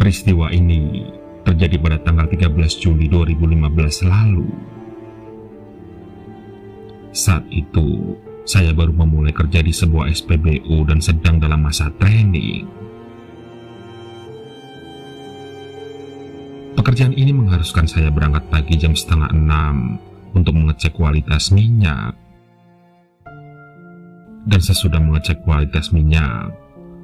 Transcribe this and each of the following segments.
Peristiwa ini terjadi pada tanggal 13 Juli 2015 lalu. Saat itu, saya baru memulai kerja di sebuah SPBU dan sedang dalam masa training. Pekerjaan ini mengharuskan saya berangkat pagi jam 5:30 untuk mengecek kualitas minyak. Dan sesudah mengecek kualitas minyak,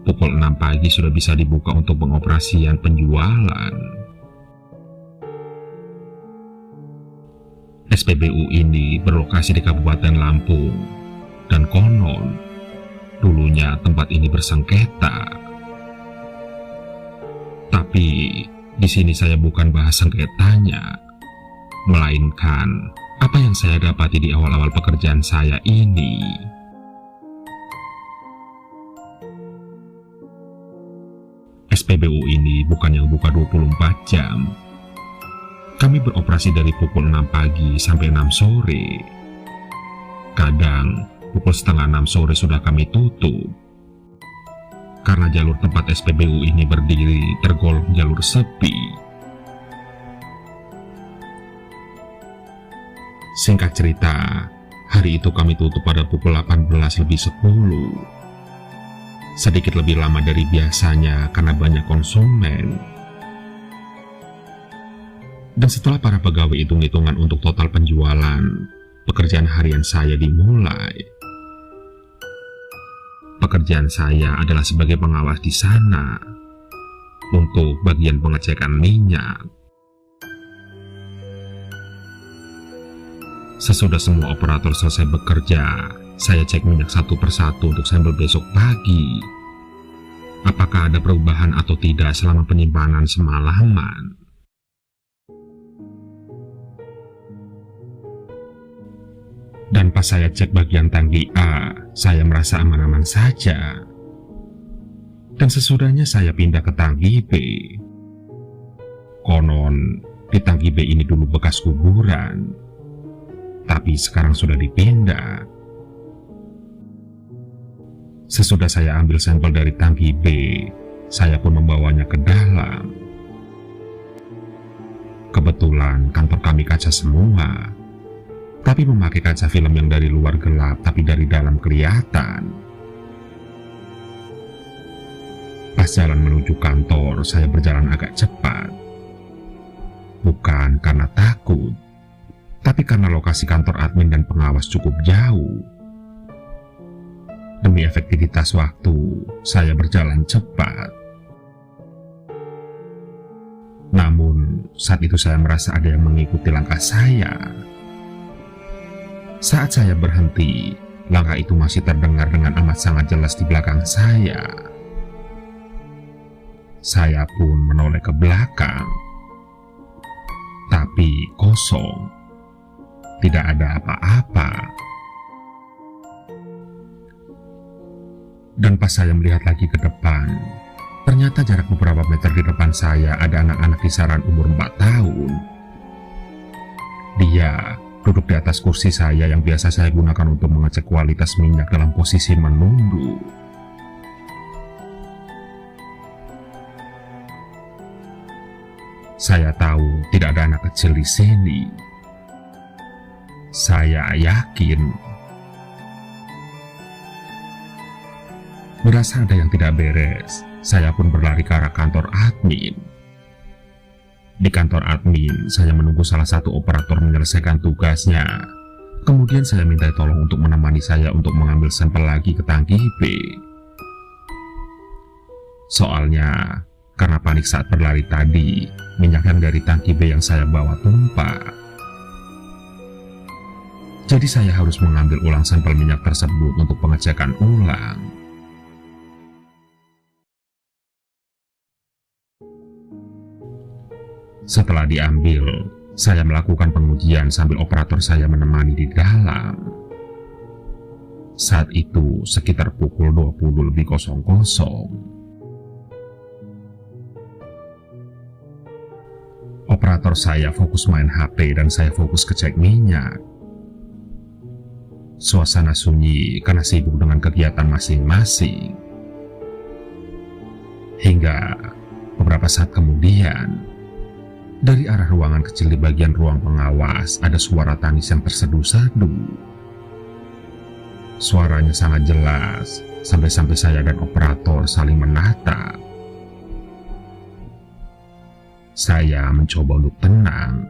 pukul 6 pagi sudah bisa dibuka untuk pengoperasian penjualan. SPBU ini berlokasi di Kabupaten Lampung, dan konon dulunya tempat ini bersengketa. Tapi di sini saya bukan bahas sengketanya, melainkan apa yang saya dapati di awal-awal pekerjaan saya ini. SPBU ini bukan yang buka 24 jam. Kami beroperasi dari pukul 6 pagi sampai 6 sore. Kadang pukul 5:30 sore sudah kami tutup. Karena jalur tempat SPBU ini berdiri tergolong jalur sepi. Singkat cerita, hari itu kami tutup pada pukul 18:10. Sedikit lebih lama dari biasanya karena banyak konsumen. Dan setelah para pegawai hitung-hitungan untuk total penjualan, pekerjaan harian saya dimulai. Pekerjaan saya adalah sebagai pengawas di sana untuk bagian pengecekan minyak. Sesudah semua operator selesai bekerja, saya cek minyak satu persatu untuk sampel besok pagi. Apakah ada perubahan atau tidak selama penyimpanan semalaman? Dan pas saya cek bagian tangki A, saya merasa aman-aman saja. Dan sesudahnya saya pindah ke tangki B. Konon, di tangki B ini dulu bekas kuburan, tapi sekarang sudah dipindah. Sesudah saya ambil sampel dari tangki B, saya pun membawanya ke dalam. Kebetulan kantor kami kaca semua, tapi memakai kaca film yang dari luar gelap tapi dari dalam kelihatan. Pas jalan menuju kantor, saya berjalan agak cepat. Bukan karena takut, tapi karena lokasi kantor admin dan pengawas cukup jauh. Demi efektivitas waktu, saya berjalan cepat. Namun, saat itu saya merasa ada yang mengikuti langkah saya. Saat saya berhenti, langkah itu masih terdengar dengan amat sangat jelas di belakang saya. Saya pun menoleh ke belakang. Tapi kosong. Tidak ada apa-apa. Dan pas saya melihat lagi ke depan, ternyata jarak beberapa meter di depan saya ada anak-anak kisaran umur 4 tahun. Dia duduk di atas kursi saya yang biasa saya gunakan untuk mengecek kualitas minyak dalam posisi menunduk. Saya tahu tidak ada anak kecil di sini. Saya yakin. Merasa ada yang tidak beres, saya pun berlari ke arah kantor admin. Di kantor admin, saya menunggu salah satu operator menyelesaikan tugasnya. Kemudian saya minta tolong untuk menemani saya untuk mengambil sampel lagi ke tangki B. Soalnya, karena panik saat berlari tadi, minyak yang dari tangki B yang saya bawa tumpah. Jadi saya harus mengambil ulang sampel minyak tersebut untuk pengecekan ulang. Setelah diambil, saya melakukan pengujian sambil operator saya menemani di dalam. Saat itu sekitar pukul 20:00. Operator saya fokus main HP dan saya fokus kecek minyak. Suasana sunyi karena sibuk dengan kegiatan masing-masing. Hingga Beberapa saat kemudian, dari arah ruangan kecil di bagian ruang pengawas ada suara tangis yang tersedu-sedu. Suaranya sangat jelas, sampai-sampai saya dan operator saling menatap. Saya mencoba untuk tenang,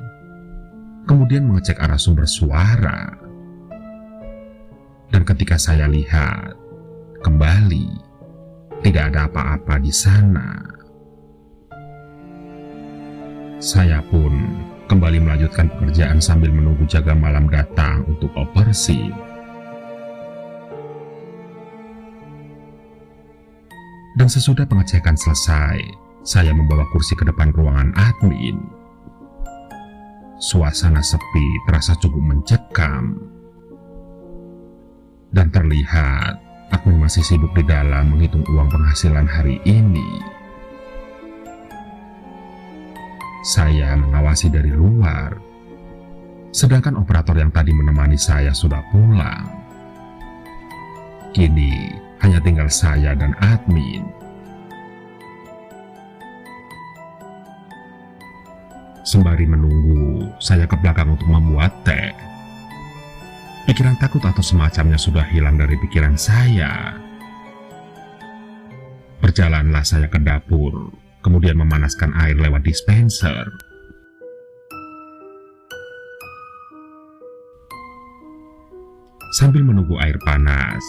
kemudian mengecek arah sumber suara. Dan ketika saya lihat, kembali, tidak ada apa-apa di sana. Saya pun kembali melanjutkan pekerjaan sambil menunggu jaga malam datang untuk operasi. Dan sesudah pengecekan selesai, saya membawa kursi ke depan ruangan admin. Suasana sepi terasa cukup mencekam. Dan terlihat admin masih sibuk di dalam menghitung uang penghasilan hari ini. Saya mengawasi dari luar, sedangkan operator yang tadi menemani saya sudah pulang. Kini hanya tinggal saya dan admin. Sembari menunggu, saya ke belakang untuk membuat teh. Pikiran takut atau semacamnya sudah hilang dari pikiran saya. Berjalanlah saya ke dapur, kemudian memanaskan air lewat dispenser. Sambil menunggu air panas,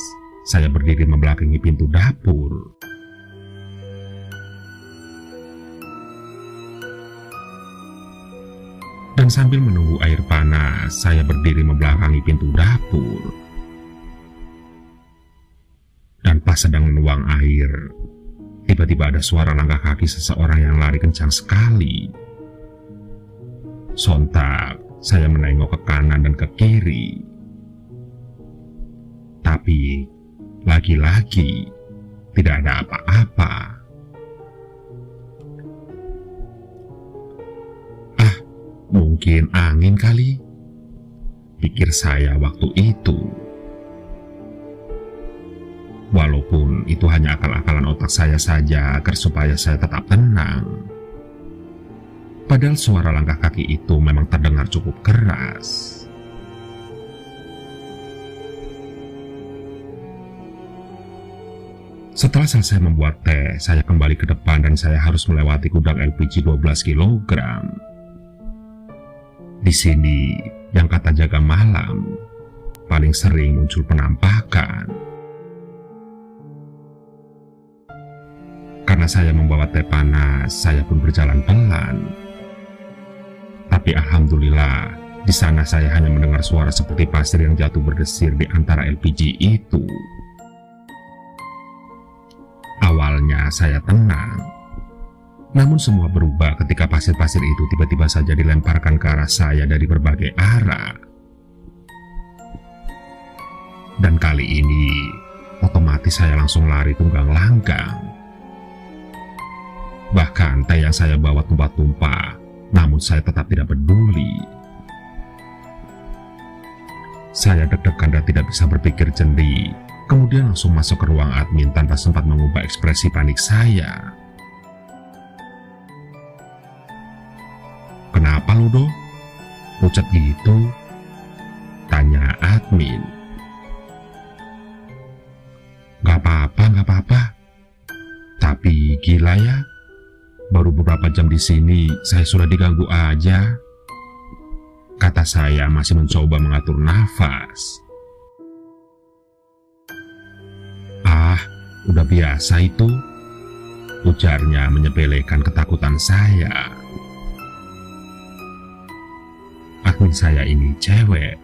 saya berdiri membelakangi pintu dapur. Dan sambil menunggu air panas, saya berdiri membelakangi pintu dapur. Dan pas sedang menuang air, tiba-tiba ada suara langkah kaki seseorang yang lari kencang sekali. Sontak, saya menengok ke kanan dan ke kiri. Tapi, lagi-lagi, tidak ada apa-apa. Ah, mungkin angin kali, pikir saya waktu itu. Walaupun itu hanya akal-akalan otak saya saja agar supaya saya tetap tenang. Padahal suara langkah kaki itu memang terdengar cukup keras. Setelah selesai membuat teh, saya kembali ke depan dan saya harus melewati gudang LPG 12 kg. Di sini, yang kata jaga malam, paling sering muncul penampakan. Karena saya membawa teh panas, saya pun berjalan pelan. Tapi alhamdulillah, di sana saya hanya mendengar suara seperti pasir yang jatuh berdesir di antara LPG itu. Awalnya saya tenang, namun semua berubah ketika pasir-pasir itu tiba-tiba saja dilemparkan ke arah saya dari berbagai arah. Dan kali ini, otomatis saya langsung lari tunggang langgang. Bahkan teh yang saya bawa tumpah-tumpah, namun saya tetap tidak peduli. Saya deg-degan dan tidak bisa berpikir jernih, kemudian langsung masuk ke ruang admin tanpa sempat mengubah ekspresi panik saya. "Kenapa lu, Do? Pucat gitu?" tanya admin. Gak apa-apa. Tapi gila ya. Baru beberapa jam di sini, saya sudah diganggu aja, kata saya masih mencoba mengatur nafas. Ah, udah biasa itu, ujarnya menyepelekan ketakutan saya. Admin saya ini cewek,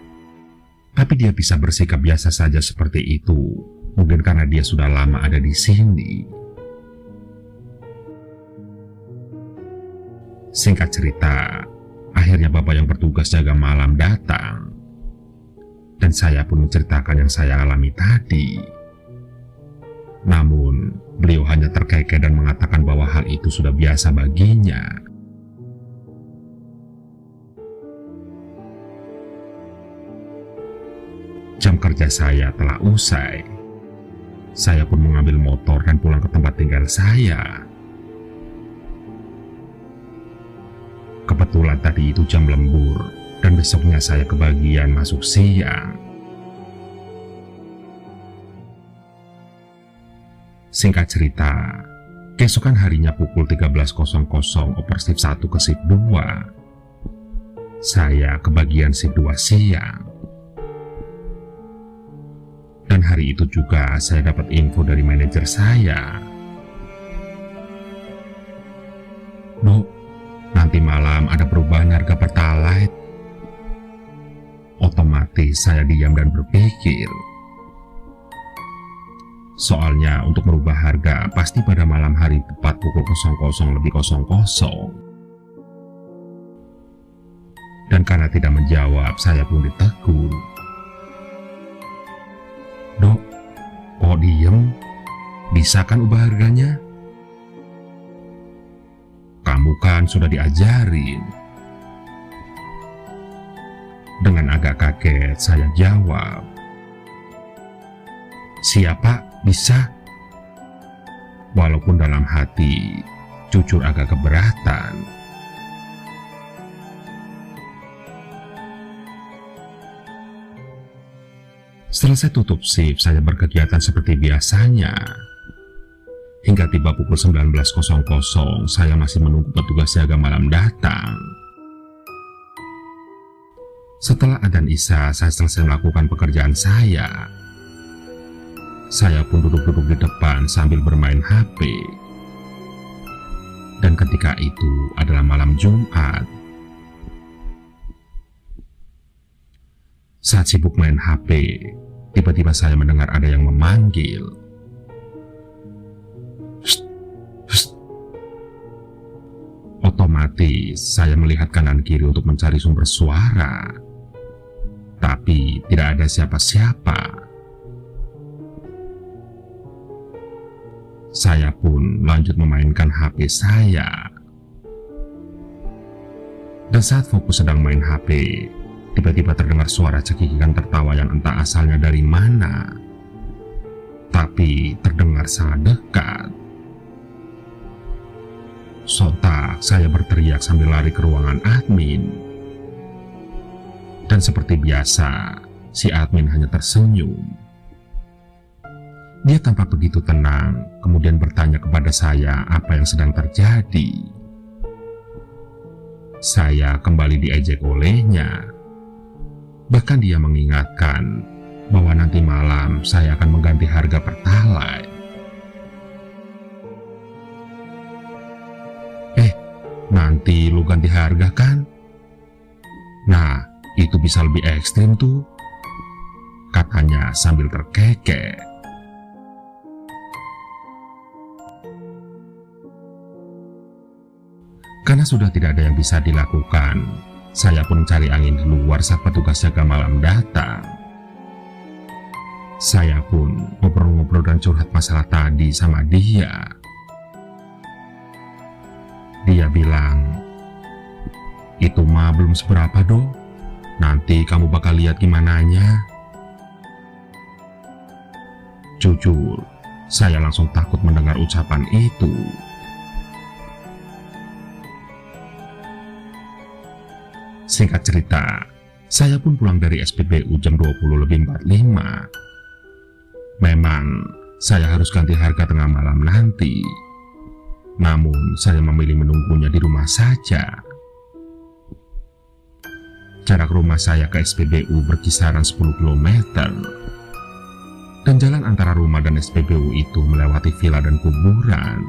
tapi dia bisa bersikap biasa saja seperti itu, mungkin karena dia sudah lama ada di sini. Singkat cerita, akhirnya bapak yang bertugas jaga malam datang. Dan saya pun menceritakan yang saya alami tadi. Namun, beliau hanya terkekeh dan mengatakan bahwa hal itu sudah biasa baginya. Jam kerja saya telah usai. Saya pun mengambil motor dan pulang ke tempat tinggal saya. Kebetulan tadi itu jam lembur dan besoknya saya kebagian masuk siang. Singkat cerita, keesokan harinya pukul 13.00 oper shift 1 ke shift 2. Saya kebagian shift 2 siang. Dan hari itu juga saya dapat info dari manajer saya. "Dok, nanti malam ada perubahan harga Pertalite." Otomatis saya diam dan berpikir. Soalnya untuk merubah harga pasti pada malam hari tepat pukul 00:00. Dan karena tidak menjawab, saya pun ditegur. "Dok, kok diem? Bisa kan ubah harganya? Kamu kan sudah diajarin." Dengan agak kaget saya jawab, "Siap Pak, bisa." Walaupun dalam hati jujur agak keberatan. Setelah saya tutup shift, saya berkegiatan seperti biasanya. Hingga tiba pukul 19.00, saya masih menunggu petugas jaga malam datang. Setelah adzan Isya, saya selesai melakukan pekerjaan saya. Saya pun duduk-duduk di depan sambil bermain HP. Dan ketika itu adalah malam Jumat. Saat sibuk main HP, tiba-tiba saya mendengar ada yang memanggil. "Shh, shh." Otomatis saya melihat kanan kiri untuk mencari sumber suara. Tapi tidak ada siapa-siapa. Saya pun lanjut memainkan HP saya. Dan saat fokus sedang main HP, tiba-tiba terdengar suara cekikikan tertawa yang entah asalnya dari mana. Tapi terdengar sangat dekat. Sontak saya berteriak sambil lari ke ruangan admin. Dan seperti biasa, si admin hanya tersenyum. Dia tampak begitu tenang, kemudian bertanya kepada saya apa yang sedang terjadi. Saya kembali diejek olehnya. Bahkan dia mengingatkan bahwa nanti malam saya akan mengganti harga Pertalite. Nanti lu ganti harga kan? Nah, itu bisa lebih ekstrim tuh," katanya sambil terkekeh. Karena sudah tidak ada yang bisa dilakukan, saya pun mencari angin di luar saat petugas jaga malam datang. Saya pun ngobrol-ngobrol dan curhat masalah tadi sama dia. Dia bilang, "Itu mah belum seberapa, Dok. Nanti kamu bakal lihat gimananya." Jujur, saya langsung takut mendengar ucapan itu. Singkat cerita, saya pun pulang dari SPBU jam 20:45. Memang saya harus ganti harga tengah malam nanti. Namun saya memilih menunggunya di rumah saja. Jarak rumah saya ke SPBU berkisaran 10 km. Dan jalan antara rumah dan SPBU itu melewati villa dan kuburan.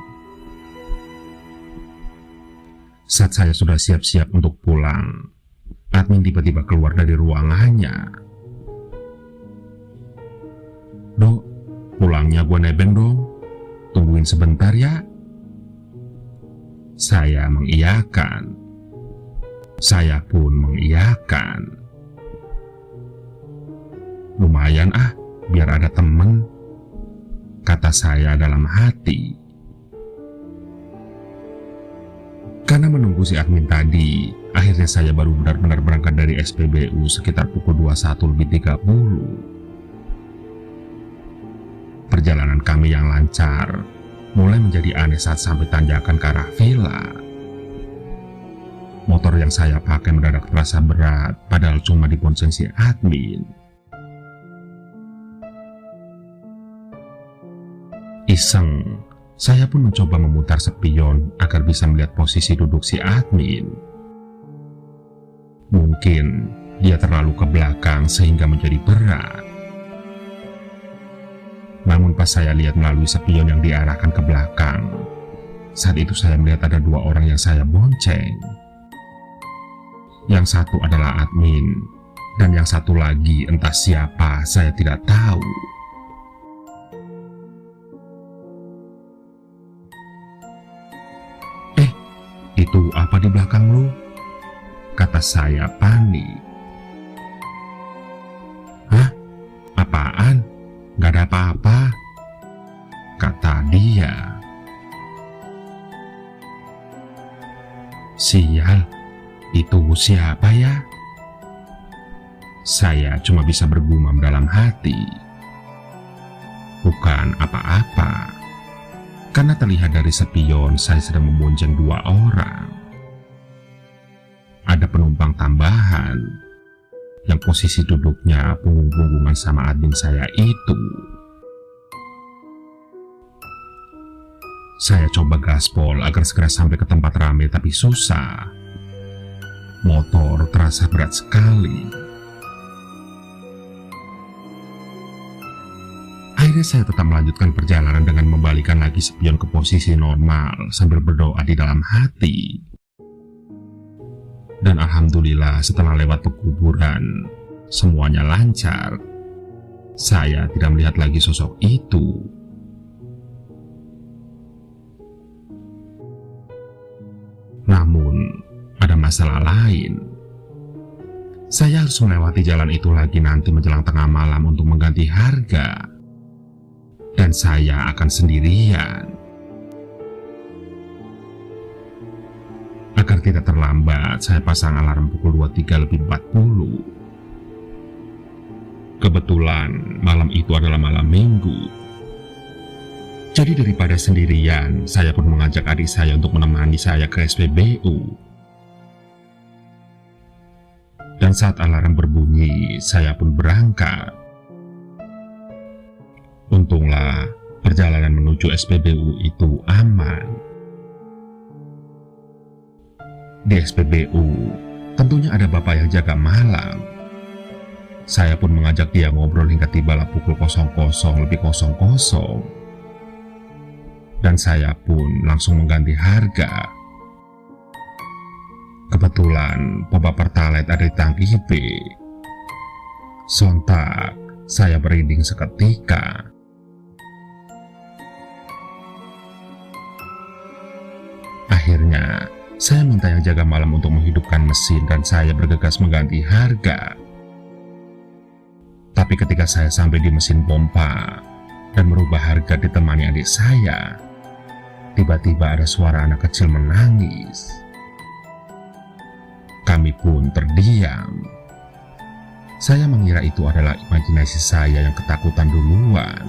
Saat saya sudah siap-siap untuk pulang, admin tiba-tiba keluar dari ruangannya. "Dok, pulangnya gua nebeng dong. Tungguin sebentar ya." Saya mengiyakan. Saya pun mengiyakan. "Lumayan biar ada temen," kata saya dalam hati. Karena menunggu si admin tadi, akhirnya saya baru benar-benar berangkat dari SPBU sekitar pukul 21:30. Perjalanan kami yang lancar mulai menjadi aneh saat sampai tanjakan ke arah villa. Motor Motor yang saya pakai mendadak terasa berat, padahal cuma dibonceng si admin. Iseng, saya pun mencoba memutar spion agar bisa melihat posisi duduk si admin. Mungkin dia terlalu ke belakang sehingga menjadi berat. Namun pas saya lihat melalui spion yang diarahkan ke belakang, saat itu saya melihat ada dua orang yang saya bonceng. Yang satu adalah admin, dan yang satu lagi entah siapa, saya tidak tahu. Itu apa di belakang lu? Kata saya panik. Hah? Apaan? Gak ada apa-apa, kata dia. Sial, itu siapa ya? Saya cuma bisa bergumam dalam hati. Bukan apa-apa, karena terlihat dari spion saya sedang membonceng dua orang. Ada penumpang tambahan yang posisi duduknya punggung-punggungan sama admin saya itu. Saya coba gaspol agar segera sampai ke tempat ramai, tapi susah. Motor terasa berat sekali. Akhirnya saya tetap melanjutkan perjalanan dengan membalikan lagi spion ke posisi normal sambil berdoa di dalam hati. Dan alhamdulillah setelah lewat pekuburan, semuanya lancar. Saya tidak melihat lagi sosok itu. Namun, ada masalah lain. Saya harus melewati jalan itu lagi nanti menjelang tengah malam untuk mengganti harga. Dan saya akan sendirian. Agar tidak terlambat, saya pasang alarm pukul 23:40. Kebetulan malam itu adalah malam minggu. Jadi daripada sendirian, saya pun mengajak adik saya untuk menemani saya ke SPBU. Dan saat alarm berbunyi, saya pun berangkat. Untunglah, perjalanan menuju SPBU itu aman. Di SPBU, tentunya ada bapak yang jaga malam. Saya pun mengajak dia ngobrol hingga tibalah pukul 00:00. Dan saya pun langsung mengganti harga. Kebetulan pompa Pertalite ada di tangki B. Sontak, saya merinding seketika. Akhirnya, saya minta yang jaga malam untuk menghidupkan mesin dan saya bergegas mengganti harga. Tapi ketika saya sampai di mesin pompa dan merubah harga ditemani adik saya, tiba-tiba ada suara anak kecil menangis. Kami pun terdiam. Saya mengira itu adalah imajinasi saya yang ketakutan duluan.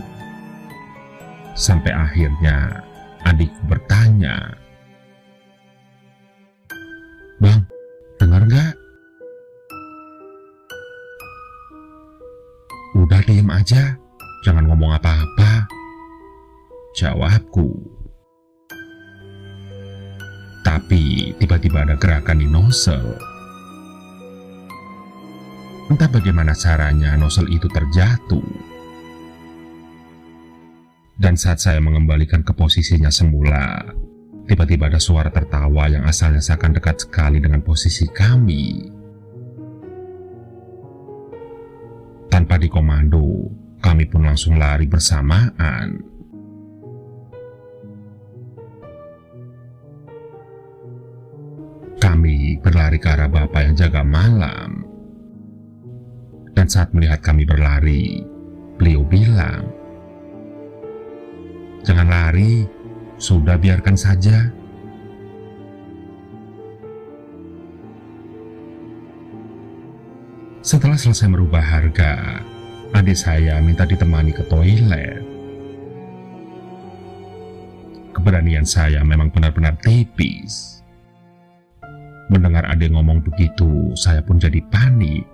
Sampai akhirnya adikku bertanya, "Bang, dengar nggak?" "Udah diem aja, jangan ngomong apa-apa," jawabku. Tapi tiba-tiba ada gerakan di nozzle. Entah bagaimana caranya nozzle itu terjatuh. Dan saat saya mengembalikan ke posisinya semula, tiba-tiba ada suara tertawa yang asalnya seakan dekat sekali dengan posisi kami. Tanpa dikomando, kami pun langsung lari bersamaan. Kami berlari ke arah bapak yang jaga malam. Dan saat melihat kami berlari, beliau bilang, "Jangan lari, sudah biarkan saja." Setelah selesai merubah harga, adik saya minta ditemani ke toilet. Keberanian saya memang benar-benar tipis. Mendengar adik ngomong begitu, saya pun jadi panik.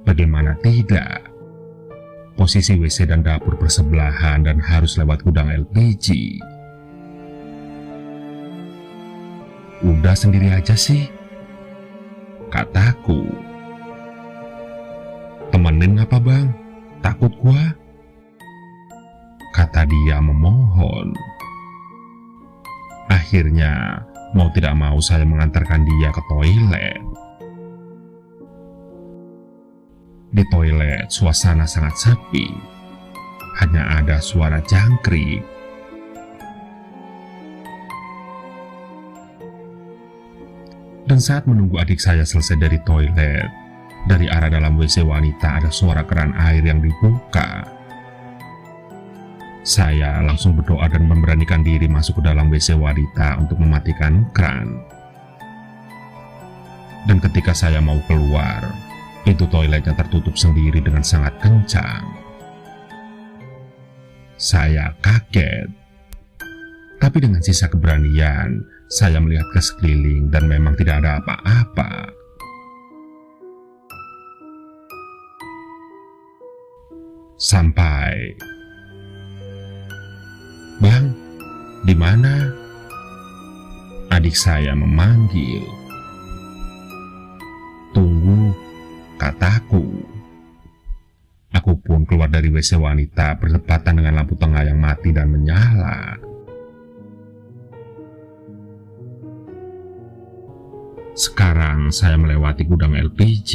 Bagaimana tidak? Posisi WC dan dapur bersebelahan dan harus lewat gudang LPG. Udah sendiri aja sih, kataku. Temenin ngapa bang? Takut gua, kata dia memohon. Akhirnya, mau tidak mau saya mengantarkan dia ke toilet. Di toilet suasana sangat sepi. Hanya ada suara jangkrik. Dan saat menunggu adik saya selesai dari toilet, dari arah dalam WC wanita ada suara keran air yang dibuka. Saya langsung berdoa dan memberanikan diri masuk ke dalam WC wanita untuk mematikan kran. Dan ketika saya mau keluar, pintu toiletnya tertutup sendiri dengan sangat kencang. Saya kaget. Tapi dengan sisa keberanian, saya melihat ke sekeliling dan memang tidak ada apa-apa. Sampai, "Bang, di mana?" Adik saya memanggil. "Tunggu," kataku. Aku pun keluar dari WC wanita bertepatan dengan lampu tengah yang mati dan menyala. Sekarang saya melewati gudang LPG.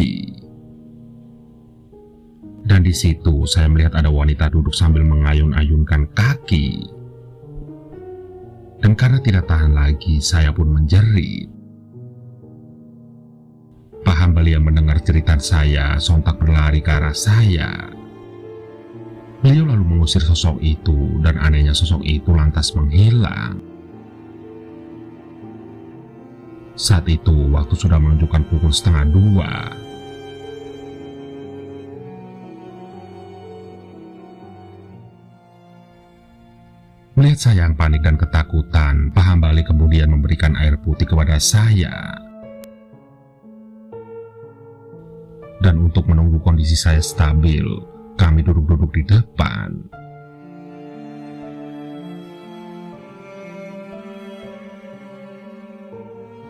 Dan di situ saya melihat ada wanita duduk sambil mengayun-ayunkan kaki. Dan karena tidak tahan lagi, saya pun menjerit. Pak Hambali yang mendengar cerita saya sontak berlari ke arah saya. Beliau lalu mengusir sosok itu dan anehnya sosok itu lantas menghilang. Saat itu waktu sudah menunjukkan pukul 1:30. Melihat saya yang panik dan ketakutan, Pak Hambali kemudian memberikan air putih kepada saya. Dan untuk menunggu kondisi saya stabil, kami duduk-duduk di depan.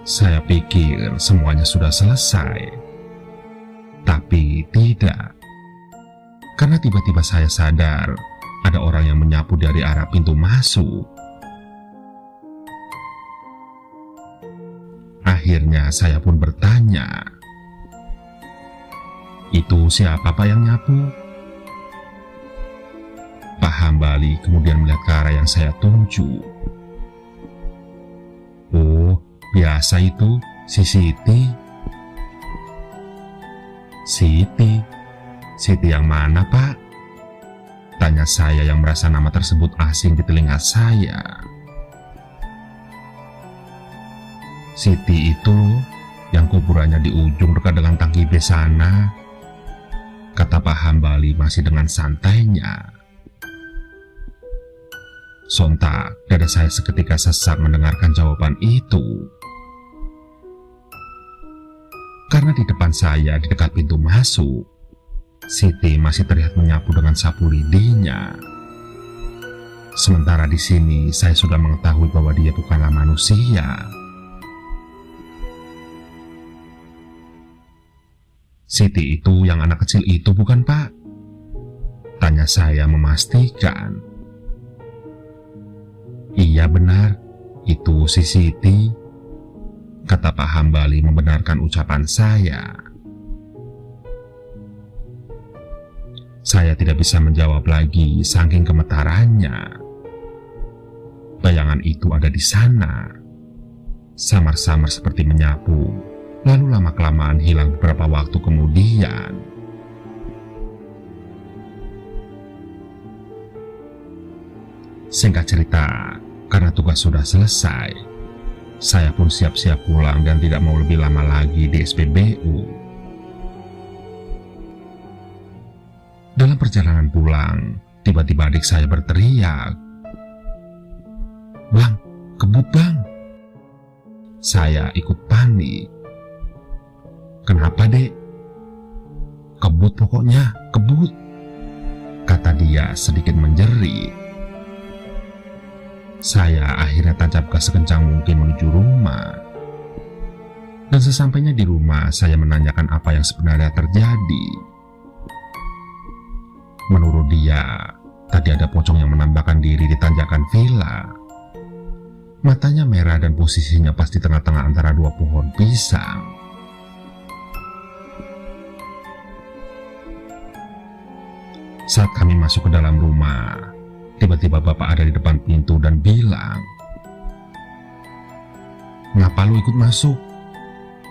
Saya pikir semuanya sudah selesai. Tapi tidak. Karena tiba-tiba saya sadar ada orang yang menyapu dari arah pintu masuk. Akhirnya saya pun bertanya, "Itu siapa Pak yang nyapu?" Pak Hambali kemudian melihat ke arah yang saya tunjuk. "Oh, biasa itu, si Siti." "Siti? Siti yang mana Pak?" tanya saya yang merasa nama tersebut asing di telinga saya. "Siti itu yang kuburannya di ujung dekat dengan tangki bes sana," kata Pak Hambali masih dengan santainya. Sontak dada saya seketika sesak mendengarkan jawaban itu. Karena di depan saya di dekat pintu masuk, Siti masih terlihat menyapu dengan sapu lidinya. Sementara di sini saya sudah mengetahui bahwa dia bukanlah manusia. "Siti itu yang anak kecil itu bukan Pak?" tanya saya memastikan. "Iya benar, itu si Siti," kata Pak Hambali membenarkan ucapan saya. Saya tidak bisa menjawab lagi saking gemetarannya. Bayangan itu ada di sana, samar-samar seperti menyapu, lalu lama-kelamaan hilang beberapa waktu kemudian. Singkat cerita, karena tugas sudah selesai, saya pun siap-siap pulang dan tidak mau lebih lama lagi di SPBU. Dalam perjalanan pulang, tiba-tiba adik saya berteriak, "Bang, kebut bang!" Saya ikut panik. "Kenapa, Dek?" "Kebut pokoknya, kebut," kata dia sedikit menjerit. Saya akhirnya tancap gas sekencang mungkin menuju rumah. Dan sesampainya di rumah, saya menanyakan apa yang sebenarnya terjadi. Menurut dia, tadi ada pocong yang menampakkan diri di tanjakan villa. Matanya merah dan posisinya pas di tengah-tengah antara dua pohon pisang. Saat kami masuk ke dalam rumah, tiba-tiba bapak ada di depan pintu dan bilang, "Ngapa lu ikut masuk?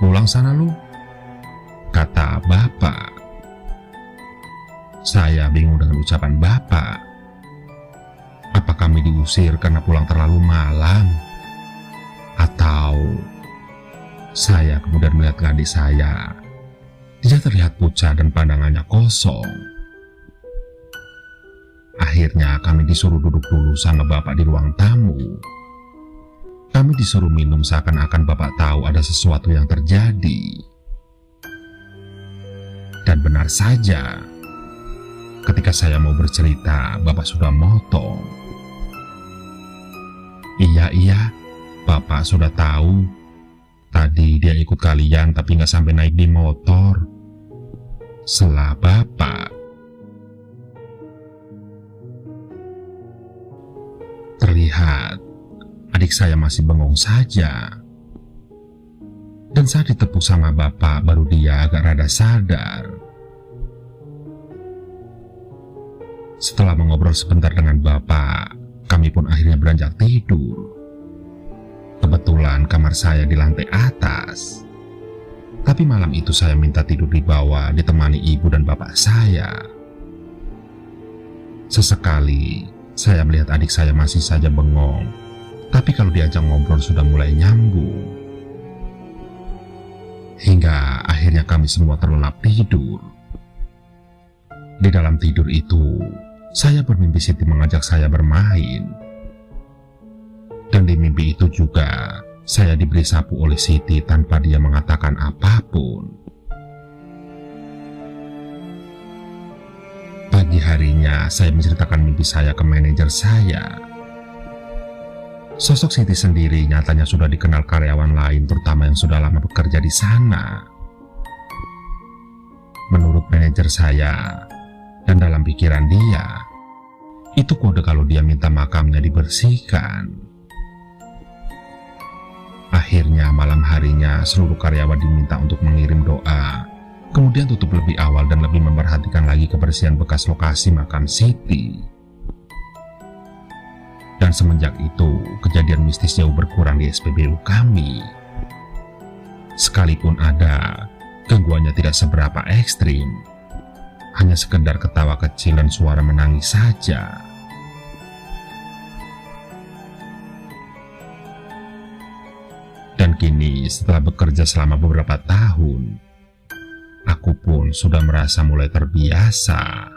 Pulang sana lu," kata bapak. Saya bingung dengan ucapan bapak. Apa kami diusir karena pulang terlalu malam? Atau saya kemudian melihat ke adik saya. Dia terlihat pucat dan pandangannya kosong. Akhirnya kami disuruh duduk dulu sama bapak di ruang tamu. Kami disuruh minum seakan-akan bapak tahu ada sesuatu yang terjadi. Dan benar saja, ketika saya mau bercerita, bapak sudah motong. Iya, bapak sudah tahu. Tadi dia ikut kalian tapi nggak sampai naik di motor. Selah bapak. Terlihat adik saya masih bengong saja. Dan saat ditepuk sama bapak, baru dia agak rada sadar. Setelah mengobrol sebentar dengan bapak, kami pun akhirnya beranjak tidur. Kebetulan kamar saya di lantai atas. Tapi malam itu saya minta tidur di bawah ditemani ibu dan bapak saya. Sesekali saya melihat adik saya masih saja bengong, tapi kalau diajak ngobrol sudah mulai nyambung. Hingga akhirnya kami semua terlelap tidur. Di dalam tidur itu, saya bermimpi Siti mengajak saya bermain. Dan di mimpi itu juga, saya diberi sapu oleh Siti tanpa dia mengatakan apapun. Pagi harinya, saya menceritakan mimpi saya ke manajer saya. Sosok Siti sendiri nyatanya sudah dikenal karyawan lain, terutama yang sudah lama bekerja di sana. Menurut manajer saya, dan dalam pikiran dia, itu kode kalau dia minta makamnya dibersihkan. Akhirnya malam harinya seluruh karyawan diminta untuk mengirim doa, kemudian tutup lebih awal dan lebih memperhatikan lagi kebersihan bekas lokasi makam Siti. Dan semenjak itu, kejadian mistis jauh berkurang di SPBU kami. Sekalipun ada, gangguannya tidak seberapa ekstrim. Hanya sekedar ketawa kecil dan suara menangis saja. Dan kini, setelah bekerja selama beberapa tahun, aku pun sudah merasa mulai terbiasa.